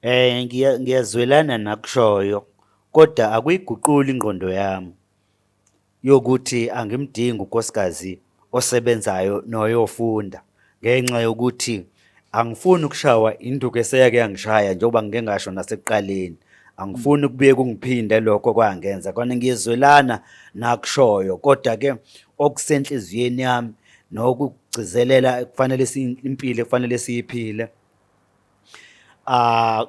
Ngiyazwelana nakushoyo, kodwa akuyiguquli ingqondo yami yokuthi angimdingi unkosikazi osebenzayo noyofunda ngenxa yokuthi angifuni ukushawa induku eseyake yangishaya njengoba ngike ngasho nasekuqaleni. Angifuni kubuye kungiphinde lokho kwangenza kona ngiyezwelana nakushoyo, kodwa-ke okusenhliziyweni yami nokugcizelela kufanele impilo ekufanele siyiphile.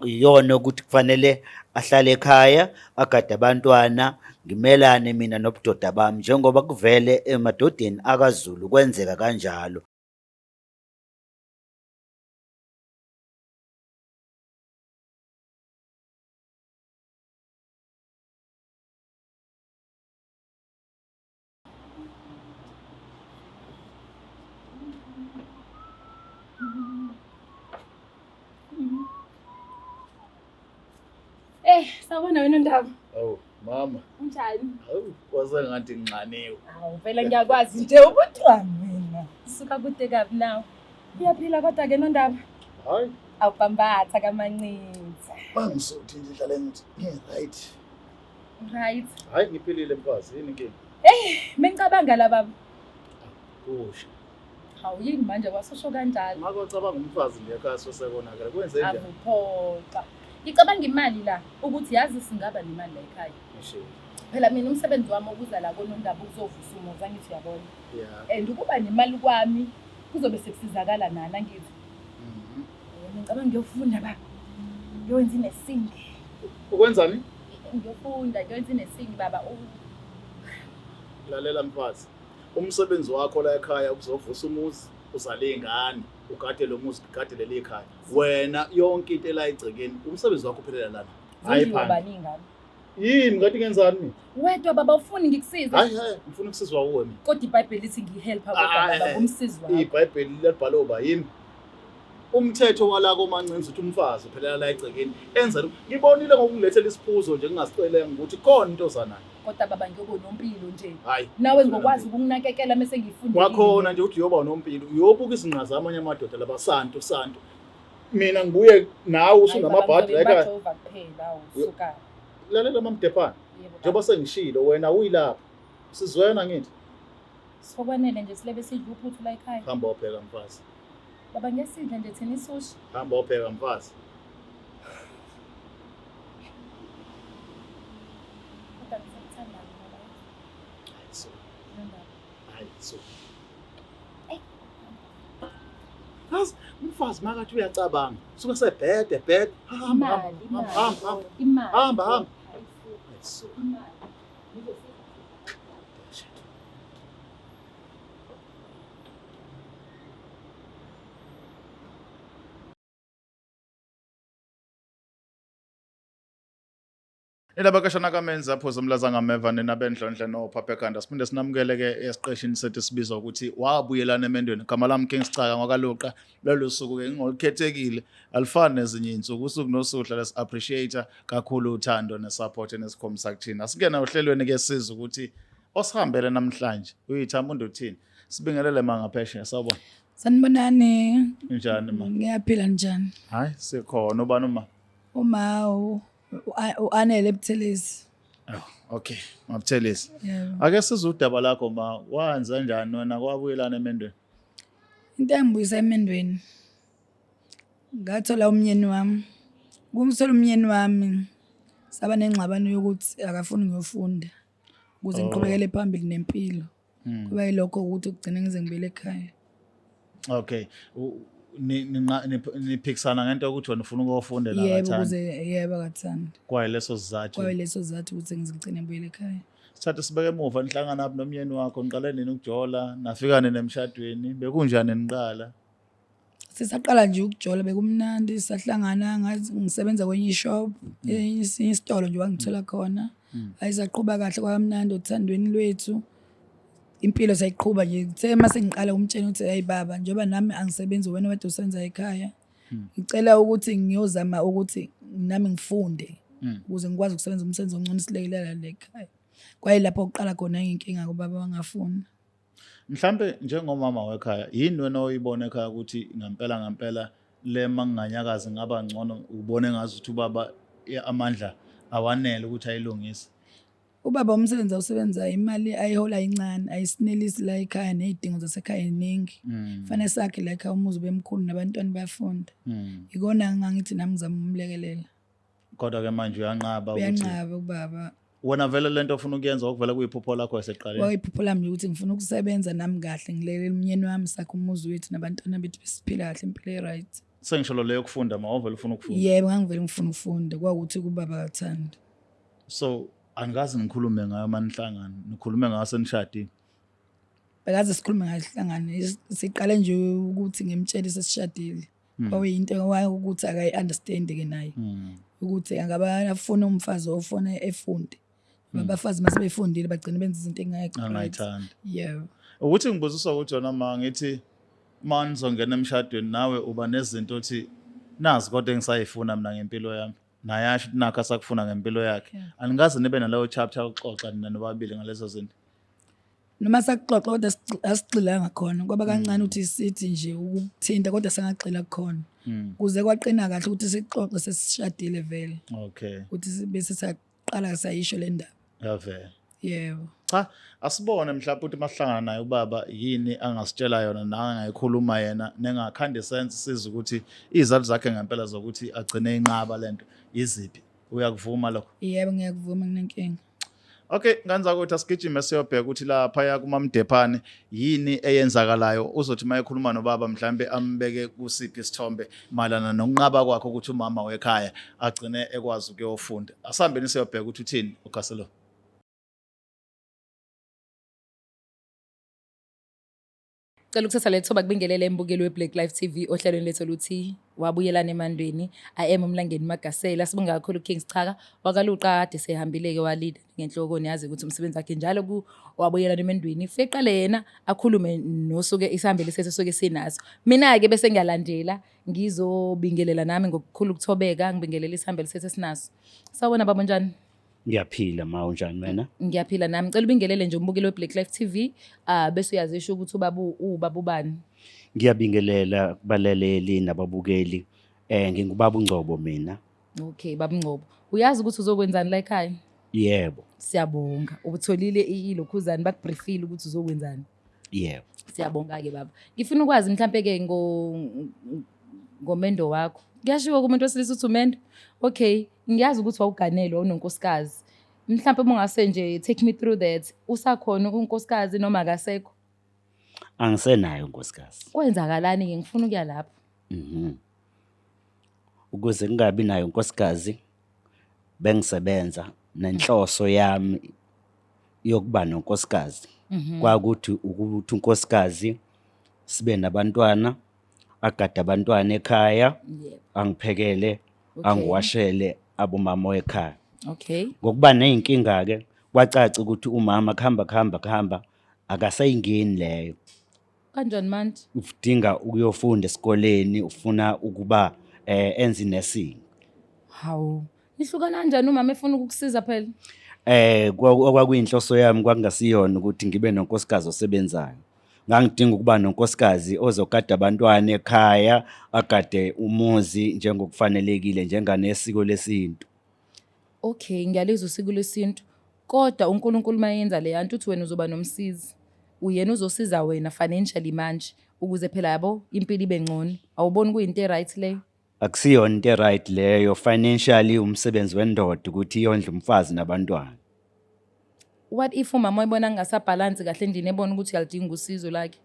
Iyona ukuthi kufanele ahlale ekhaya agade abantwana, ngimelane mina nobudoda bami njengoba kuvele emadodeni akaZulu kwenzeka kanjalo. Sawubona wena Ndaba. Awu mama, Unjani? awu waze ngathi nginxaniwe. Hawu vele ngiyakwazi nje ukuthi wena. Suka kude kabi nawe. Uyaphila kodwa ke Nondaba? Hayi, Awubambatha kamancinza. mangisuthi nje ihlale ngithi right. Right. Hayi ngiphilile mfazi, yini inkinga? Mengicabanga la baba. Kusho. Hawu yini manje wasosho kanjalo? Ngake wacabanga umfazi nje ekhaya sosebonakala. Kwenze njani? Akuphoqa. Ngicabanga imali la ukuthi yazi singaba nemali la ekhaya. Ngisho. Phela mina umsebenzi wami ukuza la koNondaba ukuzovusa umuzi angithi yabona. Yeah. And ukuba nemali kwami kuzobe sekusizakala nana ngithi. Ngicabanga ngiyofunda baba. Ngiyowenza inesingi. Ukwenzani? Ngiyofunda ngiyowenza inesingi baba. Lalela mfazi. Umsebenzi wakho la ekhaya ukuzovusa umuzi, uzale ingane, ugade lo muzi, ugade leli ekhaya. Wena yonke into la egcekeni, umsebenzi wakho uphelela lana. Hayi Hayi phansi. bani ingane. Yini ngathi ngenzani mina? Wedwa baba ufuni ngikusize. Hayi ngifuna ukusizwa kuwe mina. Kodwa iBhayibheli lithi ngihelp kodwa baba umsizi wami. iBhayibheli libhalwe uba yini? Umthetho wala komancinzi uthi umfazi uphelela la egcekeni. Enza ngibonile ngokungilethela isiphuzo nje ngingasicela ukuthi khona into ozanayo. Kodwa baba ngiyobona umpilo nje. Hayi. Nawe ngokwazi ukunakekela mase ngifundile. Wakhona nje uthi uyoba unompilo. Uyobuka izinqa zami amanye amadoda laba santo. Mina ngibuye nawe usunamabhadi la ekhaya. Bajova kuphela usuka. Lalela mamdepana. Yebo. Njengoba sengishilo wena uyilapha. Sizwena ngithi Sokwanele nje silebe sidla uphuthu la ekhaya. hamba upheka mfazi. Baba ngesidla nje thina isushi. Hamba upheka mfazi. Kodwa ngisathanda baba. So, Nondaba. hayi so. Umfazi makathi uyacabanga. Suka sebhede. Hamba. Hamba. So. Elabakashana kamenza phoza umlaza ngameva nenabendlondle noPhaphekanda siphinde sinamukele ke esiqeshini sethu sibizwa ukuthi wabuyelana emendweni igama lami King Sicaka ngwakaluqa lelo suku ke ngolikhethekile alifani nezinye insuku usuku nosuhla lesi appreciate kakhulu uthando nesupport nesikhombisa kuthina asingena ohlelweni ke sizwe ukuthi osihambele namhlanje uyithamundo uthini sibingelele mangapheshe sawubona Sanibonani. njani ma Ngiyaphila njani? hayi sikhona ubani uma Uma uanele Buthelezi. oh okay mabuthelezi Yebo. ake siza udaba lakho ma wanza njani wena kwabuyelana emendweni Into engibuyisa emendweni. Ngathola umnyeni wami. Kumthola umnyeni wami. Saba nengxabano yokuthi akafuni ngiyofunda. Ukuze ngiqhubekele phambili nempilo. Kuba yilokho ukuthi ugcine ngize ngibele ekhaya. okay niphikisana ngento ukuthi wena ufuna ukufundela Yebo kathani ukuze yebo akathanda. kwaye leso sizathu Kwaye leso zathi ukuthi ngizigcine ngibele ekhaya. sithathe sibeke emuva nihlangana apha nomyeni wakho niqale nini ukujola nafikane nemshadweni bekunjani niqala Sisaqala nje ukujola bekumnandi sahlangana ngathi ngisebenza kwenye ishop esinye isitolo nje wangithola khona ayizaqhubha kahle kwamnandi othandweni lwethu impilo sayiqhubha nje kuthe mase ngiqala umtshela ukuthi hey baba njengoba nami angisebenzi wena wedwa usenza ekhaya ngicela ukuthi ngiyozama ukuthi nami ngifunde ukuze ngikwazi ukusebenza umsebenzi ongcono silekelela la ekhaya kwaye lapho uqala khona inkinga kubaba wangafuna mhlambe njengomama wekhaya yini wena oyibona ekhaya ukuthi ngempela le manganyakazi ngaba ngcono ubone ngazi ukuthi ubaba amandla awanele ukuthi ayilungise? Ubaba umsebenzi awusebenzayo imali ayihola incane ayisinelisi la ekhaya nezidingo zasekhaya eziningi. Fanele sakhe la ekhaya umuzi bemkhulu nabantwana bayafunda. Ikona ngangithi nami ngizama umlekelela. Kodwa ke manje uyanqaba ukuthi Uyanqaba ubaba. wona vele lento ofuna ukuyenza okuvela kuyiphupho lakho eseqaleni. Kwayiphupho lami ukuthi ngifuna ukusebenza nami kahle ngilekelela umnyeni wami sakhe umuzi wethu nabantwana bethu besiphila kahle impilo e-right. Sengisho lo leyo kufunda mawovela ufuna ukufunda. Yebo ngangivele ngifuna ukufunda kwakuthi kubaba kathanda. So angikaze ngikhulume ngayo manihlangano nikhulume ngayo senishadile. Bekaze sikhulume ngahlangana siqale nje ukuthi ngimtshele sesishadile. Kwakuyinto ukuthi akayi-understand ke naye. Ukuthi angaba afuna umfazi ofuna efunde. Abafazi mase befundile bagcina benza izinto Angayithandi. Yebo. Ukuthi ngibuziswa ukuthi wona ma ngithi manizongena emshadweni nawe uba nezinto othi nazi kodwa engisayifuna mina ngempilo yami. Nayasho nakho asakufuna ngempilo yakhe. Angaze nibe nalawo chapter uxoxa nina nobabili ngalezo zinto. Noma sakuxoxa kodwa asigxilanga khona ngoba kancane uthi sithi nje ukuthinta kodwa sangagxila khona. Kuze kwaqina kahle ukuthi sixoxe sesishadile vele. Okay. Ukuthi bese saqala sayisho le ndaba. Yavela. Yebo. Cha asibone mhlawumbe ukuthi mahlangana naye ubaba yini angasitshela yona na angayikhuluma yena nengakhanda sense siza ukuthi izathu zakhe ngempela zokuthi agcine inqaba lento iziphi uyakuvuma lokho? Yebo ngiyakuvuma nginenkinga. Okay nganza ukuthi asigijime siyobheka ukuthi lapha ya kuMamdephane yini eyenzakalayo uzothi mayekhuluma nobaba mhlambe ambeke kusiphi isithombe malana nokunqaba kwakhe ukuthi umama wekhaya agcine ekwazi ukuyofunda. Asihambeni siyobheka ukuthi uthini uGaselo. Cela ukuthatha le thuba kubingelele embukeli weBlack Life TV ohlelweni lethu luthi wabuyelana emandweni. I am uMlangeni Magasela sibonga kakhulu uKings Chaka wakaluqa kade sehambile ke walida ngenhloko niyazi ukuthi umsebenzi wakhe njalo wabuyelana emandweni. Feqale yena akhulume nosuke isihambele sethu soke sinazo. Mina ke bese ngiyalandela ngizobingelela nami ngokukhulu ukuthobeka ngibingelela isihambele sethu esinazo. Sawubona baba njani? Ngiyaphila ma unjani wena? Ngiyaphila nami. Cela ubingelele nje umbukeli weBlack Life TV bese uyazisho ukuthi ubaba ubani. Ngiyabingelela kubalaleli nababukeli. Ngingubaba uNgcobo mina. Okay baba Ngcobo. Uyazi ukuthi uzokwenzani la ekhaya? Yebo. Siyabonga. Ubutholile ilokhuzani bakubriefile ukuthi uzokwenzani? Yebo. Siyabonga ke baba. Ngifuna ukwazi mhlambe ke ngomendo wakho. Kuyashiwo kumuntu wesilisa uthi umendo? Okay, ngiyazi ukuthi wawuganelwe unonkosikazi. Mhlambe ungase nje take me through that. Usakhona unkosikazi noma akasekho? Angisenayo unkosikazi. Kwenzakalani ke ngifuna ukuya lapho? Ukuze ngingabi nayo unkosikazi bengisebenza nenhloso yami yokuba nonkosikazi. Kwakuthi ukuthi unkosikazi sibe nabantwana agada abantwana ekhaya angiphekele angiwashele abomama ekhaya. Okay. Ngokuba nezinkinga ke kwacaca ukuthi umama khamba akasayingeni leyo. Kanjani manje? Udinga ukuyofunda esikoleni ufuna ukuba enzi nursing. Hawu. Nihlukana kanjani umama efuna ukukusiza phela? Kwakuyinhloso yami kwakungasiyona ukuthi ngibe nonkosikazi osebenzayo. Ngangidinga ukuba nonkosikazi ozogada abantwana ekhaya agade umuzi njengokufanelekile njenganesiko lesintu. Okay, ngiyalizwa usiko lesintu. Kodwa uNkulunkulu mayenza le yanto uthi wena uzoba nomsizi. Uyena uzosiza wena financially manje ukuze phela yabo impilo ibe ngcono. Awuboni kuyinto e-right leyo? Akusiyona into right leyo. Financially umsebenzi wendoda ukuthi iyondla umfazi nabantwana. What if umama uyibona ngingasabhalansi kahle endini ebona ukuthi uyalidinga usizo lakhe?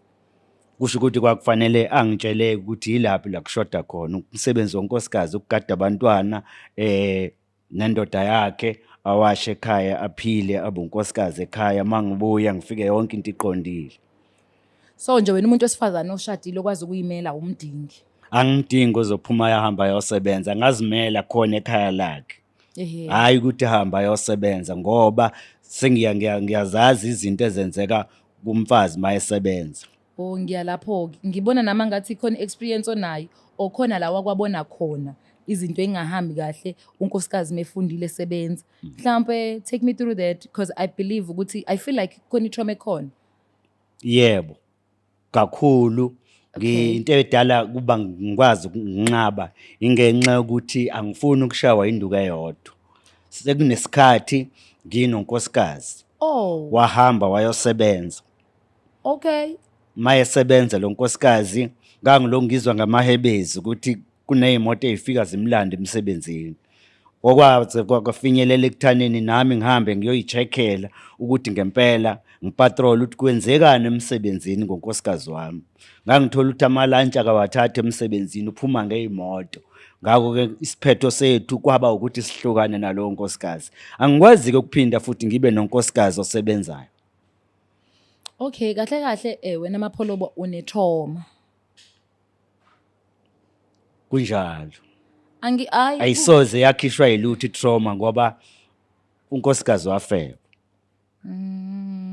Kusho ukuthi kwakufanele angitshele ukuthi yilaphi la kushoda khona umsebenzi wonkosikazi ukugada abantwana nendoda yakhe awashe ekhaya aphile abunkosikazi ekhaya mangibuya ngifike yonke into iqondile. So nje wena umuntu wesifazane oshadile okwazi ukuyimela umdingi. Angidingi ozophuma yahamba yosebenza ngazimela khona ekhaya lakhe. Hayi ukuthi hamba yosebenza ngoba ngiyazazi izinto ezenzeka kumfazi mayesebenza. Oh ngiyalapho ngibona nama ngathi khona experience onayo okhona la wakwabona khona izinto engahambi kahle unkosikazi mefundile sebenza. Mhlambe take me through that because I believe ukuthi I feel like khona trauma khona. Yebo. Kakhulu Okay. Into edala kuba ngikwazi ukunqaba ingenxa yokuthi angifuni ukushawa induku eyodwa. Sekunesikhathi nginonkosikazi Oh, wahamba wayosebenza. okay. Mayesebenza lo nkosikazi ngangiloko ngizwa ngamahebezi ukuthi kuneyimoto ezifika zimlanda emsebenzini. Okwaze kwafinyelela ekuthaneni nami ngihambe ngiyoyicheckela ukuthi ngempela ngipatrol ukuthi kwenzekani emsebenzini ngonkosikazi wami. Ngangithola ukuthi amalantshi akawathatha emsebenzini uphuma ngeyimoto. Ngakho-ke isiphetho sethu kwaba ukuthi sihlukane nalowo nkosikazi. Angikwazi-ke ukuphinda futhi ngibe nonkosikazi osebenzayo. Okay, kahle kahle wena Mapholobo unetrauma. Kunjalo. Hayi Ayisoze yakhishwa yilutho itrauma ngoba unkosikazi wafeba.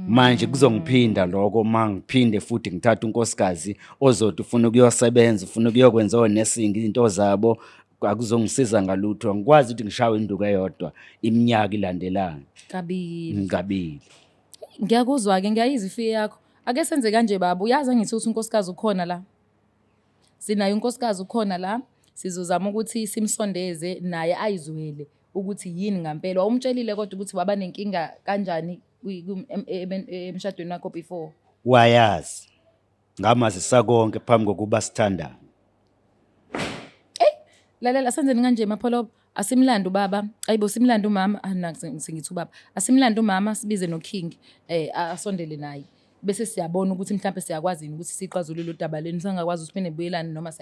Manje kuzongiphinda lokho mangiphinde futhi ngithatha unkosikazi ozothi ufuna ukuyosebenza ufuna ukuyokwenza onesing into zabo akuzongisiza ngalutho ngikwazi ukuthi ngishawe induku eyodwa iminyaka ilandelana kabili. ngikabili. Ngiyakuzwa ke ngiyayizwa ifiya yakho. Ake senze kanje baba uyazi ngithi unkosikazi ukhona la. Sinayo unkosikazi ukhona la. Sizozama ukuthi simsondeze naye ayizwele ukuthi yini ngempela. Wawumtshelile kodwa ukuthi waba nenkinga kanjani emshadweni wakho before. Wayazi ngamazisa konke phambi kokuba sithandane. Lalela senzeni kanje Mapholobo asimlanda ubaba ayibo simlanda umama singithi ubaba asimlanda umama sibize no King asondele naye bese siyabona ukuthi mhlawumbe siyakwazi ukuthi siqazulule udaba leni singakwazi ukuthi phene buyelane noma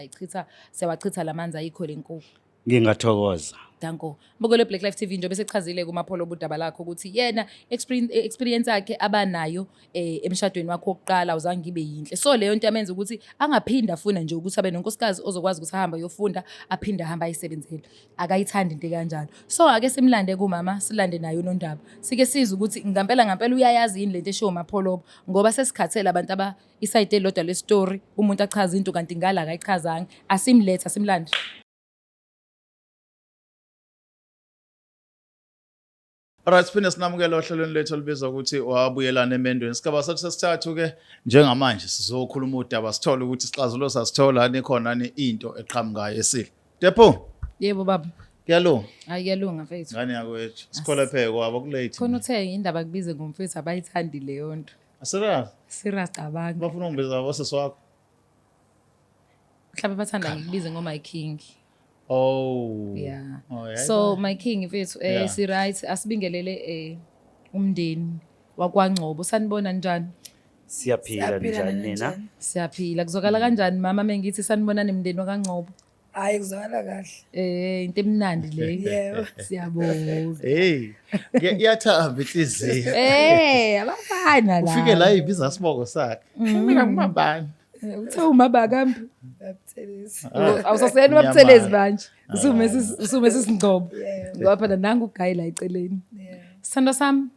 siyawachitha lamanzi ayikho lenkukhu. Ngingathokoza. Danko. Mboko le Black Life TV nje bese chazile kuMapholobo udaba lakho ukuthi yena experience yakhe abanayo emshadweni wakhe wokuqala uzange ngibe yinhle. So leyo nto yamenza ukuthi angaphinda afuna nje ukuthi abe nonkosikazi ozokwazi ukuthi ahamba yofunda aphinde ahamba ayisebenzele. Akayithandi into kanjalo. So ake simlande kumama silande nayo nondaba. Sike siza ukuthi ngempela uyayazi yini lento esho Mapholobo ngoba sesikhathele abantu iside elodwa le story umuntu achaza into kanti ngala akayichazanga asimletha simlande. Alright, siphinde sinamukele ohlelweni lethu olubizwa ukuthi wabuyelana emendweni. Sigaba sethu sesithathu ke njengamanje sizokhuluma udaba sithole ukuthi isixazululo sasithola nikhona into eqhamukayo esihle. Depo. Yebo baba. Kuyalunga. Hayi kuyalunga mfethu. Ngani yakwethu. Sikhole pheke kwabo kulate. Khona uthe indaba kubize ngomfethu abayithandi leyo nto. Asira. Serious cabanga. Bafuna ungibiza bosisi wakho. Mhlawumbe bathanda ngikubize ngoma King. Oh. Yeah. Oh, yeah. So my King mfethu Yeah. si right asibingelele umndeni wakwaNgcobo sanibona njani? Siyaphila njani nina? Siyaphila kuzokala kanjani mama mengithi sanibona nemndeni wakwaNgcobo? Hayi kuzwakala kahle. Into emnandi leyo. Yebo. Siyabonga. Hey. Iyathamba inhliziyo. Abafana la. Ufike la ibiza siboko sakhe. Mina ngumabani. Uthe umaba kambi? Babuthelezi. Awusasena ubabuthelezi manje. Usume sisingcobo. Ngoba phela nangu ugayi la eceleni. Sithando sami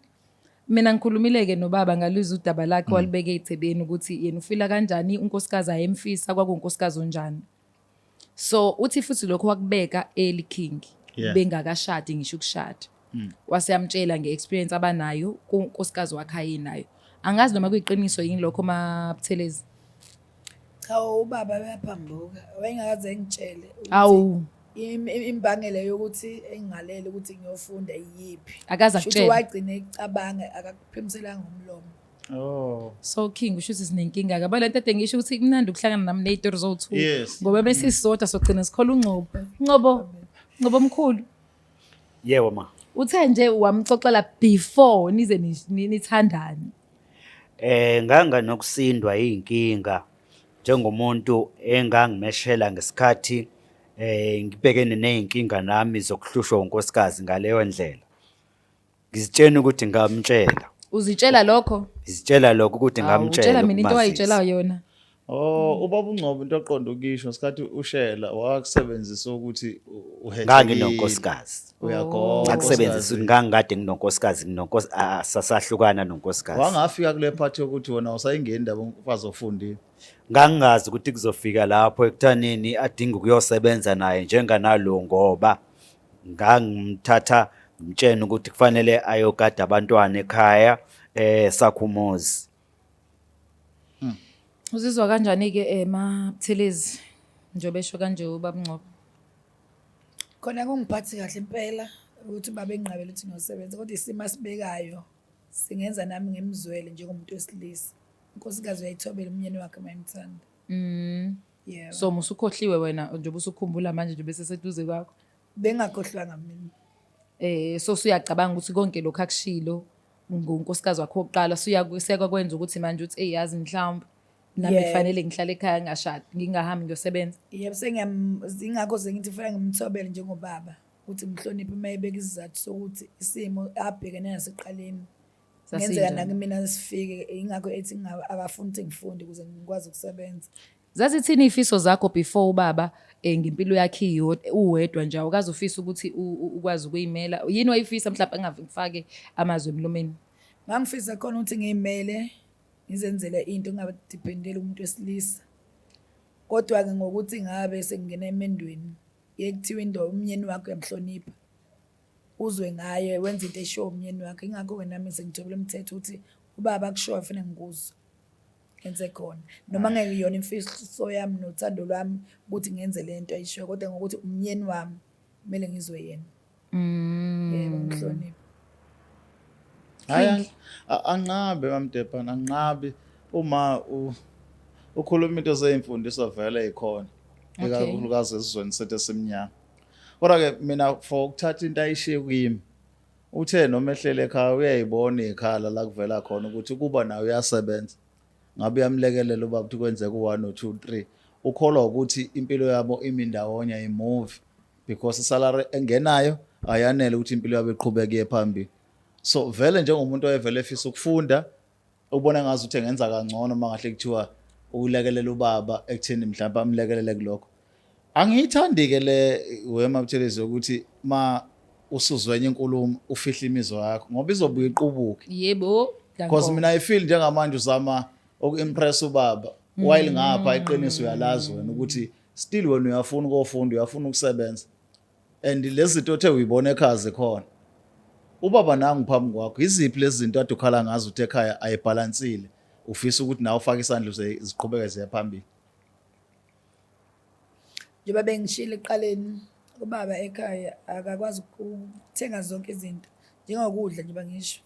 mina ngikhulumile-ke nobaba ngaluzwa udaba lakhe walibeke eThebeni ukuthi yena ufila kanjani unkosikazi ayemfisa kwakunkosikazi onjani. So uthi futhi lokho wakubeka early King bengakashadi ngisho ukushada. Waseyamtshela ngeexperience abanayo kunkosikazi wakhe ayinayo. Angazi noma kuyiqiniso yini lokho Mabuthelezi. Cha ubaba bayaphambuka. Wayengakaze ngitshele. Awu Imbangela yokuthi engalele ukuthi ngiyofunda yipi. akaza Futhi kutshela. wagcina ecabanga akakuphimiselanga umlomo. Oh. So King usho ukuthi sinenkinga ke balento ede ngisho ukuthi kumnandi ukuhlangana nami nezitori zo2 Yes. ngoba bese sisodwa sogcina sikhola Ngcobo mkhulu Yebo ma. uthe nje wamxoxela before nize nithandane. Nganga nokusindwa inkinga njengomuntu engangimeshela ngesikhathi ngibhekene nezinkinga nami zokuhlushwa unkosikazi ngaleyo ndlela. Ngizitshela ukuthi ngamtshela. Uzitshela lokho? Ngizitshela lokho ukuthi ngamtshela. Utshela mina into wayitshela yona. Oh, ubaba uNgcobo into oqonda ukisho ngesikhathi ushela wakusebenzisa ukuthi nganginonkosikazi. Uyagoba. Akusebenzisa ukuthi ngangikade nginonkosikazi sasahlukana nonkosikazi. Wangafika kule part yokuthi wona usayingeni indaba umfazi ofundile. Ngangazi ukuthi kuzofika lapho ekuthaneni adinga ukuyosebenza naye njenganalo ngoba ngangimthatha ngimtshela ukuthi kufanele ayogada abantwana ekhaya sakhumuzi. Uzizwa kanjani-ke Mabuthelezi njengoba esho kanje ubaba Ngcobo? Khona kungiphathi kahle impela ukuthi ubaba enginqabele ukuthi ngiyosebenza kodwa isimo asibekayo singenza nami ngimzwele njengomuntu wesilisa. Unkosikazi uyayithobela umyeni wakhe mayimthanda. Yeah. So musukhohliwe wena njengoba usukhumbula manje nje bese seduze kwakho. Bengakhohlwanga mina. So suyacabanga ukuthi konke lokho akushilo ngunkosikazi wakho oqala siyakwenza ukuthi manje uthi eyazi mhlawumbe nami Yeah. kufanele ngihlale ekhaya ngashadi ngingahambi ngiyosebenza. Yebo ingakho sengithe kufanele ngimthobele njengobaba ukuthi mhloniphe uma ebeka isizathu sokuthi isimo abhekene nasekuqaleni ngenzeka nakimina sifike ingakho ethi akafuni ukuthi ngifunde ukuze ngikwazi ukusebenza. Zazithini ifiso zakho before ubaba ngempilo yakhe uwedwa nje awukazi ufisa ukuthi ukwazi ukuyimela yini wayifisa mhlawumbe engafake amazwi emlomeni? Ngangifisa khona ukuthi ngiyimele ngizenzele into ngabadependeli umuntu wesilisa. Kodwa-ke ngokuthi ngabe sengingena emendweni yekuthiwa umyeni wakho uyamhlonipha uzwe ngaye wenza into eshoyo umyeni wakhe ingakho-ke nami sengithobela umthetho ukuthi ubaba akushoyo fanele ngikuzwe ngenze khona noma ngeke yona imfiso yami nothando lwami ukuthi ngenze le nto ayishoyo kodwa ngokuthi umyeni wami kumele ngizwe yena. Yebo ngihloniphe. Hayi anqabe mamdepana anqabi uma ukhuluma into zeyimfundiso vele ezikhona ikakhulukazi esizweni sethu esimnyama. Kodwa ke mina for ukuthatha into ayishiye kimi uthe noma ehlele ekhaya uyayibona ikhala la kuvela khona ukuthi kuba nawe uyasebenza ngabe uyamlekelela ubaba ukuthi kwenzeka u1 no 2 3 ukholwa ukuthi impilo yabo imindawonye imove because salary engenayo ayanele ukuthi impilo yabo iqhubeke phambili. So vele njengomuntu oyevele efisa ukufunda ubona ngazi ukuthi engenza kangcono mangahle kuthiwa ulekelela ubaba ekutheni mhlawumbe amlekelele kulokho. Angiyithandi ke le wema Buthelezi ukuthi ma usuzwenye inkulumo ufihla imizwa yakho ngoba izobuye iqubuke. Yebo, Because mina I feel njengamanje uzama ukuimpress ubaba while ngapha iqiniso uyalazi wena ukuthi still wena uyafuna ukufunda uyafuna ukusebenza and lezi zinto othe uyibona ekhaze khona ubaba nangu phambi kwakho iziphi lezi zinto ade ukhala ngazo uthe ekhaya ayibalansile ufisa ukuthi nawe ufake isandla ziqhubeke ziye phambili. Njengoba bengishilo eqaleni ubaba ekhaya akakwazi ukuthenga zonke izinto njengokudla nje bangisho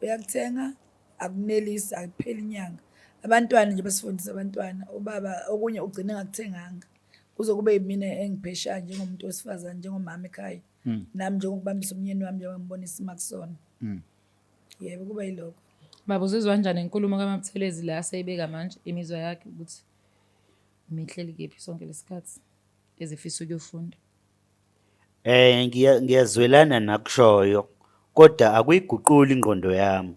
uyakuthenga akunelisi akupheli inyanga. Abantwana nje basifundisa abantwana ubaba okunye ugcina engakuthenganga kuze kube yimina engipheshayo njengomuntu wesifazane njengomama ekhaya nami njengokubambisa umyeni wami njengoba ngibona isimo akusona. Yebo kuba yilokho. Baba uzizwa kanjani inkulumo kaMabuthelezi la seyibeka manje imizwa yakhe ukuthi mihleli kephi sonke lesikhathi ezifisa ukuyofunda? Ngiyazwelana nakushoyo kodwa akuyiguqula ingqondo yami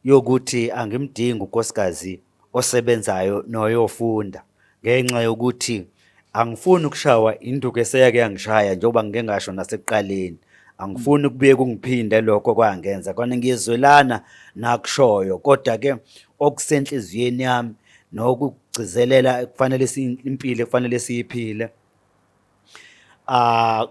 yokuthi angimdingi unkosikazi osebenzayo noyofunda ngenxa yokuthi angifuni ukushawa induku eseyake yangishaya njengoba ngike ngasho nasekuqaleni. Angifuni kubuye kungiphinda lokho kwangenza kona ngiyezwelana nakushoyo kodwa ke okusenhliziyweni yami nokugcizelela kufanele impilo kufanele siyiphile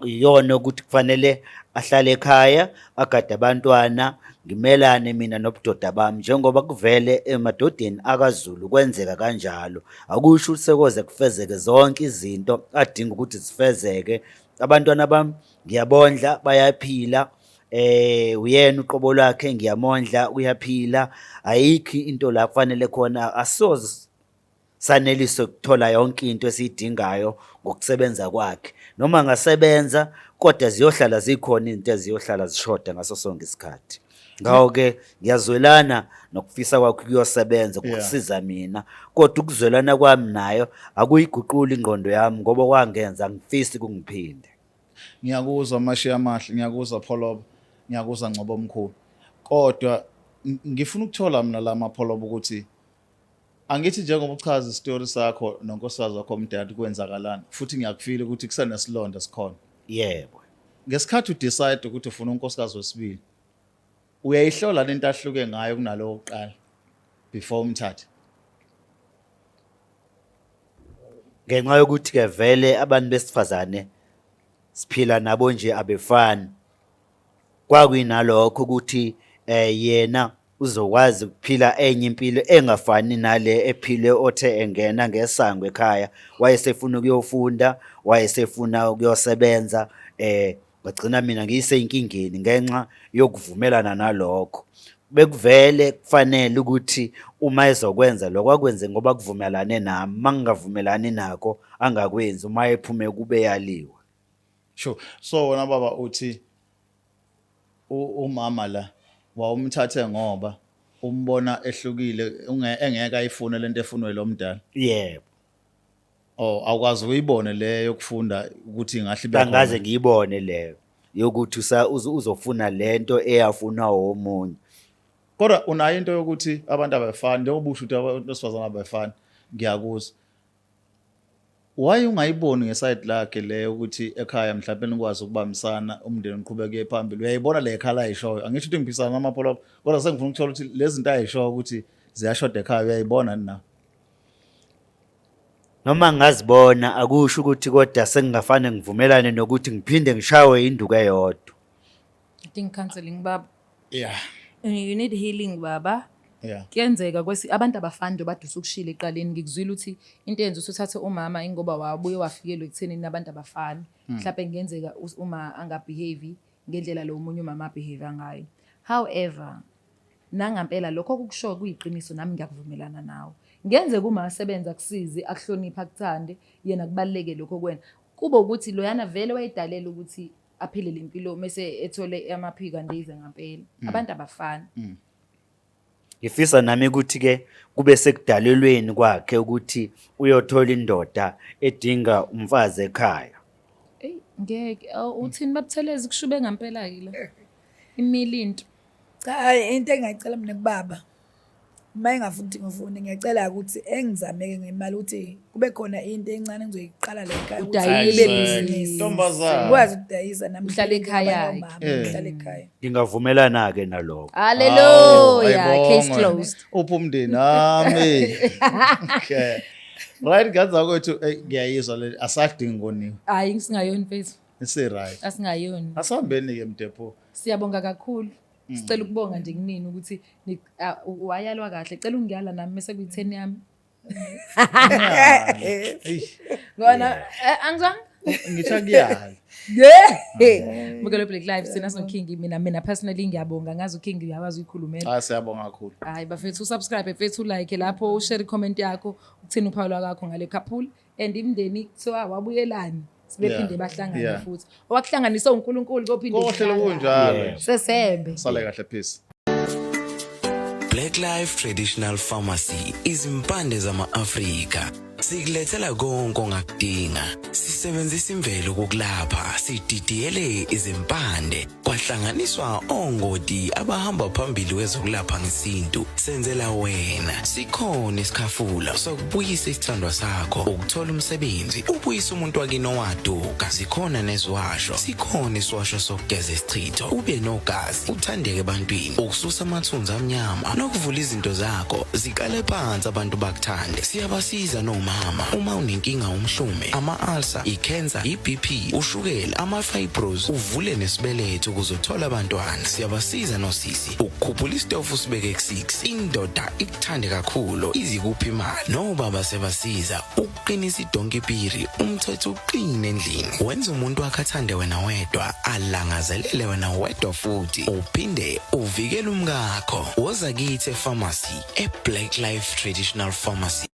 iyona ukuthi kufanele ahlale ekhaya agade abantwana ngimelane mina nobudoda bami njengoba kuvele emadodeni akaZulu kwenzeka kanjalo. Akusho ukuthi sekoze kufezeke zonke izinto adinga ukuthi zifezeke. Abantwana bami ngiyabondla bayaphila uyena uqobo lwakhe ngiyamondla uyaphila. Ayikho into la kufanele khona asoze sanelise ukuthola yonke into esiyidingayo ngokusebenza kwakhe noma ngasebenza kodwa ziyohlala zikhona izinto eziyohlala zishoda ngaso sonke isikhathi. Ngawo-ke ngiyazwelana nokufisa kwakhe kuyosebenza ukusiza mina kodwa ukuzwelana kwami nayo akuyiguquli ingqondo yami ngoba kwangenza ngifisi kungiphinde. Ngiyakuzwa Mashiya Mahle, ngiyakuzwa Pholobo, ngiyakuzwa Ngcobo omkhulu. Kodwa ngifuna ukuthola mina la mapholobo ukuthi angithi njengoba uchaza isitori sakho nonkosikazi wakho omdala kwenzakalana futhi ngiyakufila ukuthi kusenesilonda sikhona. Yebo. Ngesikhathi udecide ukuthi ufuna unkosikazi wesibili uyayihlola lento ahluke ngayo kunalo oqala before umthathe. Ngenxa yokuthi ke vele abantu besifazane siphila nabo nje abefani. Kwakuyinalokho ukuthi yena uzokwazi ukuphila enye impilo engafani nale ephile othe engena ngesango ekhaya wayesefuna ukuyofunda wayesefuna ukuyosebenza wagcina mina ngiyisenkingeni ngenxa yokuvumelana nalokho bekuvele kufanele ukuthi uma ezokwenza lokho akwenze ngoba kuvumelane nami mangingavumelani nakho angakwenzi uma ephume kube yaliwa. Sure. So wena baba uthi umama la wawumthathe ngoba umbona ehlukile engeke ayifune lento efunwe lo mdala. Yebo. Oh awukwazi uyibone le yokufunda ukuthi ingahle ibe Angaze ngiyibone leyo yokuthi uzofuna lento eyafuna omunye. Kodwa unayo into yokuthi abantu abafani njengoba usho ukuthi abantu besifazana abafani ngiyakuzwa. Why ungayiboni ngeside lakhe le ukuthi ekhaya mhlawumbe nikwazi ukubambisana umndeni uqhubeke phambili uyayibona le ekhala ayishoyo angisho ukuthi ngiphikisana namapholo kodwa sengifuna ukuthola ukuthi lezi zinto ayishoyo ukuthi ziyashoda ekhaya uyayibona na Noma ngazibona akusho ukuthi kodwa sengingafane ngivumelane nokuthi ngiphinde ngishawe induku eyodwa. I think counseling baba. yeah You need healing baba. yeah Kuyenzeka abantu abafani nje badusa ukushila eqaleni ngikuzwile ukuthi into yenza usuthathe umama ingoba wabuye wafikelwa ekuthenini nabantu abafani mhlawumbe kungenzeka uma angabehave ngendlela lo munye umama behave ngayo. However nangampela lokho kukusho kuyiqiniso nami ngiyakuvumelana nawe. Ngenzeka uma asebenza kusizi akuhlonipha akuthande yena kubaleke lokho kwena kuba ukuthi loyana vele wayidalela ukuthi aphile lempilo mase ethole amaphika ndize ngampela abantu abafani. Ngifisa nami ukuthi ke kube sekudalelweni kwakhe ukuthi uyothola indoda edinga umfazi ekhaya. Ey ngeke uthini babuthelezi kushube ngampela yila. Imili into. Cha into engicela mina kubaba. Uma engafuni ngifuni ngiyacela ukuthi engizameke ngemali ukuthi kube khona into encane engizoyiqala la ekhaya Udayile business. Ntombazana. Ukwazi ukudayisa nami Uhlala ekhaya. Uhlala ekhaya. Ngingavumelana ke nalokho. Hallelujah, case closed. uphi umndeni ami okay right gadza kwethu ngiyayizwa le asadingi ngoniwe Hayi ngisingayoni mfethu. isi right Asingayoni. asihambeni ke mdepho Siyabonga kakhulu. Sicela ukubonga nje kunini ukuthi wayalwa kahle. Cela ungiyala nami mase kuyi10 yami. Ngona angizwanga? ngitha kuyala Yeah. Mukelo Black Live sina so King mina personally ngiyabonga ngazi uKing uyawazi uyikhulumela. siyabonga kakhulu Hayi bafethu subscribe bafethu like lapho share comment yakho ukuthina uphawula kakho ngale couple and imndeni kuthiwa wabuyelani sibephinde bahlangane futhi. Owakuhlanganisa uNkulunkulu kophinde. kohle kunjalo Sesembe. sale kahle peace. Black Life Traditional Pharmacy izimpande zama-Afrika. Sikulethela konke ongakudinga. Sisebenzisa imvelo ukulapha, sididiyele izimpande. Kwahlanganiswa ongoti abahamba phambili kwezokulapha ngesintu. Senzela wena. Sikhona isikhafula sokubuyisa isithandwa sakho, ukuthola umsebenzi, ubuyisa umuntu wakini owaduka. Sikhona neziwasho. Sikhona isiwasho sokugeza isichitho. Ube nogazi, uthandeke ebantwini, ukususa amathunzi amnyama, nokuvula izinto zakho zikale phansi abantu bakuthande. Siyabasiza noma uma unenkinga umhlume, ama-ulcer, i-cancer, i-BP, ushukela, ama-fibros, uvule nesibeletho ukuzothola abantwana. Siyabasiza nosisi ukukhuphula isitofu sibeke ku6, indoda ikuthande kakhulu izikuphi imali. Nobaba sebasiza ukuqinisa idonkipiri, umthetho uqine endlini. Wenza umuntu wakhe athande wena wedwa, alangazelele wena wedwa futhi uphinde uvikele umkakho. Woza kithi epharmacy, eBlack Life Traditional Pharmacy.